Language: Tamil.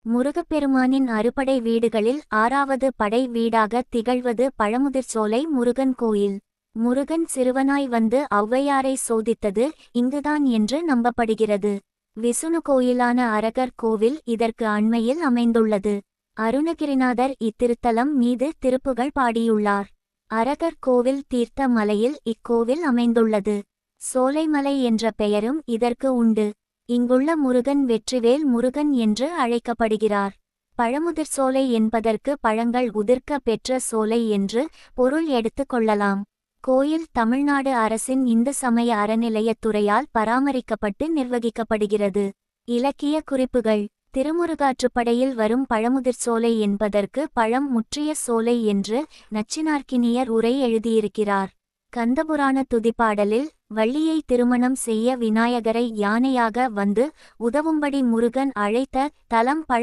முருகப்பெருமானின் அறுபடை வீடுகளில் 6வது படை வீடாக திகழ்வது பழமுதிர்சோலை முருகன் கோயில். முருகன் சிறுவனாய் வந்து ஔவையாரை சோதித்தது இங்குதான் என்று நம்பப்படுகிறது. விசுணு கோயிலான அரகர் கோவில் இதற்கு அண்மையில் அமைந்துள்ளது. அருணகிரிநாதர் இத்திருத்தலம் மீது திருப்புகழ் பாடியுள்ளார். அரகர் கோவில் தீர்த்த மலையில் இக்கோவில் அமைந்துள்ளது. சோலைமலை என்ற பெயரும் இதற்கு உண்டு. இங்குள்ள முருகன் வெற்றிவேல் முருகன் என்று அழைக்கப்படுகிறார். பழமுதிர்சோலை என்பதற்கு பழங்கள் உதிர்க்க பெற்ற சோலை என்று பொருள் எடுத்துக் கொள்ளலாம். கோயில் தமிழ்நாடு அரசின் இந்து சமய அறநிலையத்துறையால் பராமரிக்கப்பட்டு நிர்வகிக்கப்படுகிறது. இலக்கிய குறிப்புகள்: திருமுருகாற்றுப்படையில் வரும் பழமுதிர்சோலை என்பதற்கு பழம் முற்றிய சோலை என்று நச்சினார்க்கினியர் உரை எழுதியிருக்கிறார். கந்தபுராண துதிப்பாடலில் வள்ளியை திருமணம் செய்ய விநாயகரை யானையாக வந்து உதவும்படி முருகன் அழைத்த தலம்